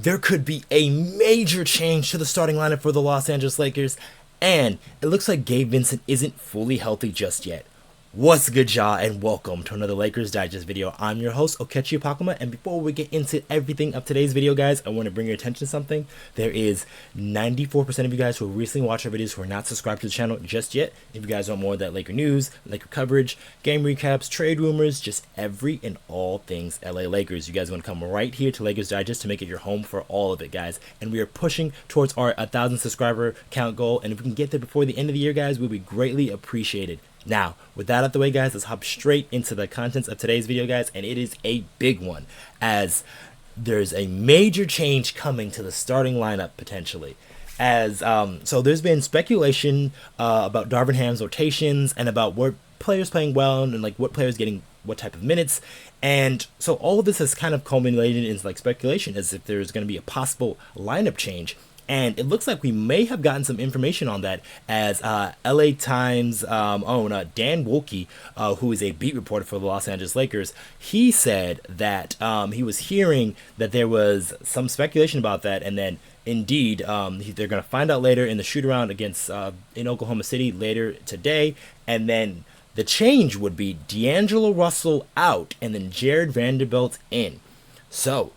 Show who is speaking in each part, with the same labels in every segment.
Speaker 1: there could be a major change to the starting lineup for the Los Angeles Lakers, and it looks like Gabe Vincent isn't fully healthy just yet. What's good, y'all, and welcome to another Lakers Digest video. I'm your host, Okechi Apakama, and before we get into everything of today's video, guys, I want to bring your attention to something. There is 94% of you guys who recently watched our videos who are not subscribed to the channel just yet. If you guys want more of that Laker news, Laker coverage, game recaps, trade rumors, just every and all things LA Lakers, you guys want to come right here to Lakers Digest to make it your home for all of it, guys. And we are pushing towards our 1,000 subscriber count goal, and if we can get there before the end of the year, guys, we'll be greatly appreciated. Now, with that out of the way, guys, let's hop straight into the contents of today's video, guys, and it is a big one, as there's a major change coming to the starting lineup, potentially. So there's been speculation about Darvin Ham's rotations and about what players playing well and like what players getting what type of minutes, and so all of this has kind of culminated into like speculation as if there's going to be a possible lineup change. And it looks like we may have gotten some information on that as LA Times own Dan Wolke, who is a beat reporter for the Los Angeles Lakers, he said that he was hearing that there was some speculation about that, and then indeed they're going to find out later in the shoot-around against in Oklahoma City later today, and then the change would be D'Angelo Russell out and then Jared Vanderbilt in. So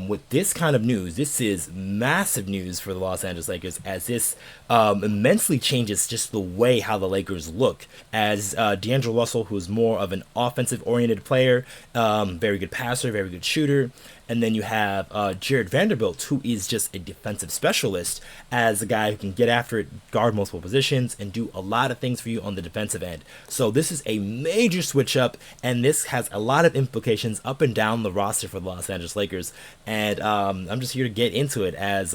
Speaker 1: with this kind of news, this is massive news for the Los Angeles Lakers, as this immensely changes just the way how the Lakers look, as D'Angelo Russell, who is more of an offensive-oriented player, very good passer, very good shooter, and then you have Jared Vanderbilt, who is just a defensive specialist, as a guy who can get after it, guard multiple positions, and do a lot of things for you on the defensive end. So this is a major switch up, and this has a lot of implications up and down the roster for the Los Angeles Lakers. And I'm just here to get into it, as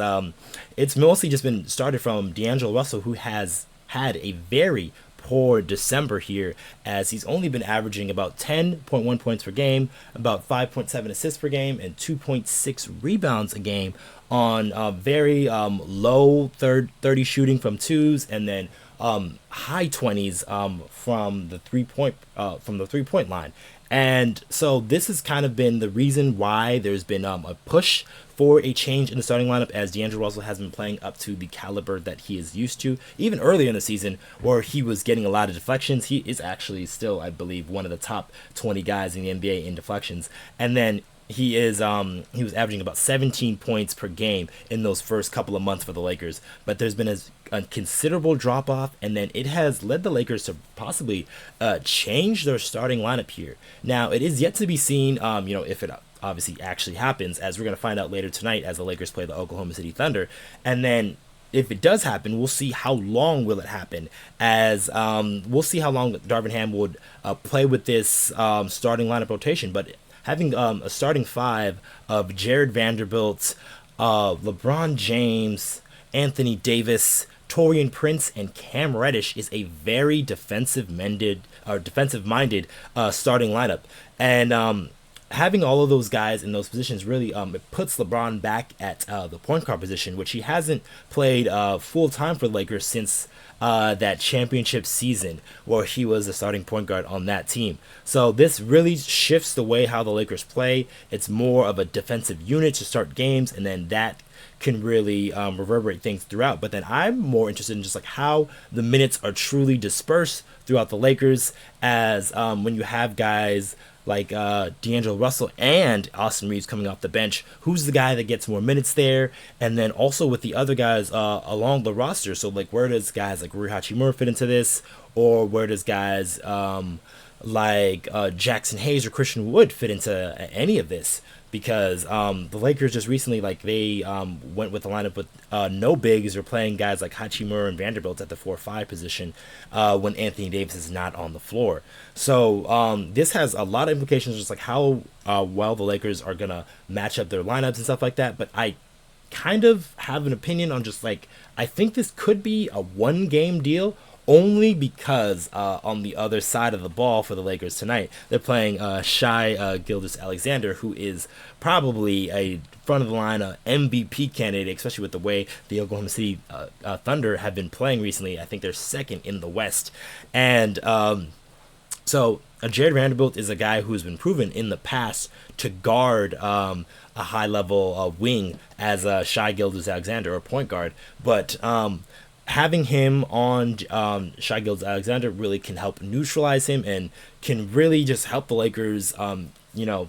Speaker 1: it's mostly just been started from D'Angelo Russell, who has had a very poor December here, as he's only been averaging about 10.1 points per game, about 5.7 assists per game, and 2.6 rebounds a game on very low 30 shooting from twos, and then high 20s from the three-point line. And so this has kind of been the reason why there's been a push for a change in the starting lineup, as D'Angelo Russell has been playing up to the caliber that he is used to. Even earlier in the season, where he was getting a lot of deflections, he is actually still, I believe, one of the top 20 guys in the NBA in deflections. And then he was averaging about 17 points per game in those first couple of months for the Lakers. But there's been a considerable drop off, and then it has led the Lakers to possibly change their starting lineup here. Now, it is yet to be seen, if it obviously actually happens, as we're going to find out later tonight as the Lakers play the Oklahoma City Thunder. And then if it does happen, we'll see how long will it happen, as we'll see how long Darvin Ham would play with this starting lineup rotation. But having a starting five of Jared Vanderbilt, LeBron James, Anthony Davis, Taurean Prince, and Cam Reddish is a very defensive-minded starting lineup. And having all of those guys in those positions really it puts LeBron back at the point guard position, which he hasn't played full time for the Lakers since that championship season, where he was the starting point guard on that team. So this really shifts the way how the Lakers play. It's more of a defensive unit to start games, and then that can really reverberate things throughout. But then I'm more interested in just like how the minutes are truly dispersed throughout the Lakers, as when you have guys like D'Angelo Russell and Austin Reaves coming off the bench, who's the guy that gets more minutes there? And then also with the other guys along the roster, so like where does guys like Rui Hachimura fit into this, or where does guys like Jackson Hayes or Christian Wood fit into any of this? Because the Lakers just recently, like, they went with the lineup with no bigs, or playing guys like Hachimura and Vanderbilt at the 4-5 position when Anthony Davis is not on the floor. So this has a lot of implications, just like how well the Lakers are going to match up their lineups and stuff like that. But I kind of have an opinion on just like, I think this could be a one-game deal, only because on the other side of the ball for the Lakers tonight, they're playing Shai Gilgeous-Alexander, who is probably a front-of-the-line MVP candidate, especially with the way the Oklahoma City Thunder have been playing recently. I think they're second in the West. And so Jared Vanderbilt is a guy who has been proven in the past to guard a high level wing as Shai Gilgeous-Alexander or point guard, but having him on Shai Gilgeous-Alexander really can help neutralize him and can really just help the Lakers,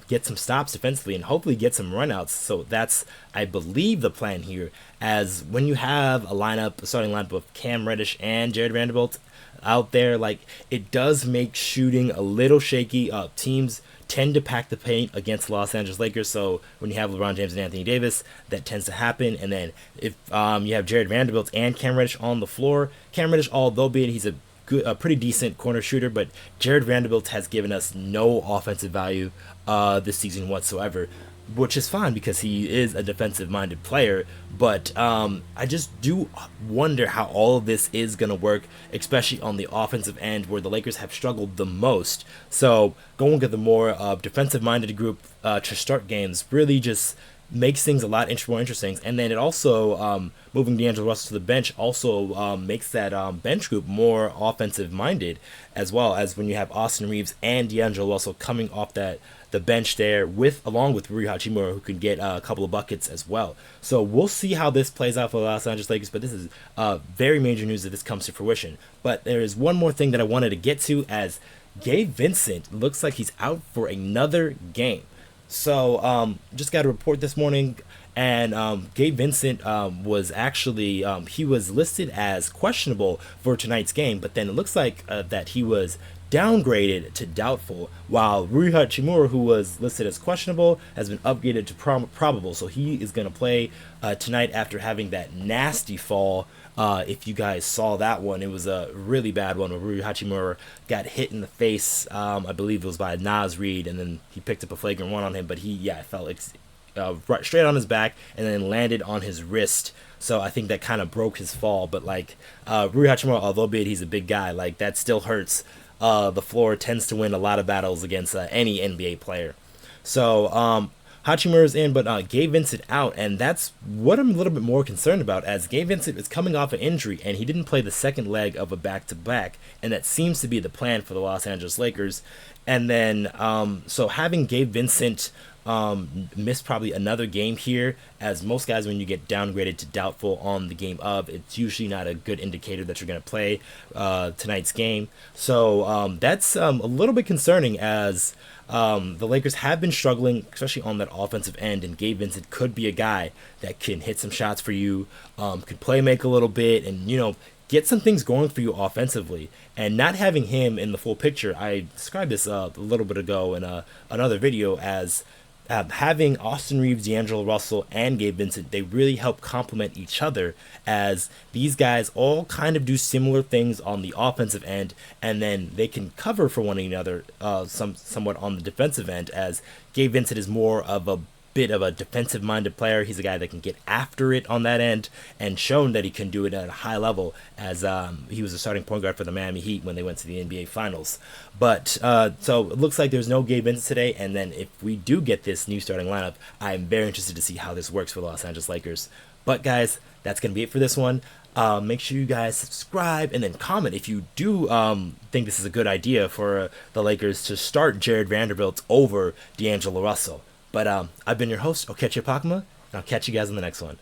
Speaker 1: get some stops defensively and hopefully get some runouts. So that's, I believe, the plan here. As when you have a starting lineup of Cam Reddish and Jared Vanderbilt out there, like, it does make shooting a little shaky. Teams tend to pack the paint against the Los Angeles Lakers, so when you have LeBron James and Anthony Davis, that tends to happen. And then if you have Jared Vanderbilt and Cam Reddish on the floor, Cam Reddish, although he's a pretty decent corner shooter, but Jared Vanderbilt has given us no offensive value this season whatsoever, which is fine because he is a defensive-minded player. But I just do wonder how all of this is going to work, especially on the offensive end where the Lakers have struggled the most. So going with the more defensive-minded group to start games really just makes things a lot more interesting. And then it also, moving D'Angelo Russell to the bench also makes that bench group more offensive-minded, as well as when you have Austin Reaves and D'Angelo Russell coming off the bench there along with Rui Hachimura, who can get a couple of buckets as well. So we'll see how this plays out for the Los Angeles Lakers, but this is very major news if this comes to fruition. But there is one more thing that I wanted to get to, as Gabe Vincent looks like he's out for another game. So just got a report this morning, and Gabe Vincent was actually he was listed as questionable for tonight's game, but then it looks like that he was downgraded to doubtful, while Rui Hachimura, who was listed as questionable, has been upgraded to probable. So he is going to play tonight after having that nasty fall. If you guys saw that one, it was a really bad one where Rui Hachimura got hit in the face. I believe it was by Naz Reid, and then he picked up a flagrant one on him, but he fell right straight on his back and then landed on his wrist. So I think that kind of broke his fall. But like Rui Hachimura, although he's a big guy, like that still hurts. The floor tends to win a lot of battles against any NBA player. So Hachimura's in, but Gabe Vincent out, and that's what I'm a little bit more concerned about, as Gabe Vincent is coming off an injury, and he didn't play the second leg of a back-to-back, and that seems to be the plan for the Los Angeles Lakers. And then, so having Gabe Vincent miss probably another game here, as most guys, when you get downgraded to doubtful on the game of, it's usually not a good indicator that you're going to play tonight's game. So that's a little bit concerning, as the Lakers have been struggling, especially on that offensive end, and Gabe Vincent could be a guy that can hit some shots for you, could play make a little bit, and get some things going for you offensively. And not having him in the full picture, I described this a little bit ago in another video, as having Austin Reaves, D'Angelo Russell, and Gabe Vincent, they really help complement each other, as these guys all kind of do similar things on the offensive end, and then they can cover for one another somewhat on the defensive end, as Gabe Vincent is more of a bit of a defensive-minded player. He's a guy that can get after it on that end, and shown that he can do it at a high level, as he was a starting point guard for the Miami Heat when they went to the NBA Finals. But so it looks like there's no Gabe Vincent today, and then if we do get this new starting lineup, I'm very interested to see how this works for the Los Angeles Lakers. But guys, that's going to be it for this one. Make sure you guys subscribe and then comment if you do think this is a good idea for the Lakers to start Jared Vanderbilt over D'Angelo Russell. But I've been your host, Okechi Apakama, and I'll catch you guys in the next one.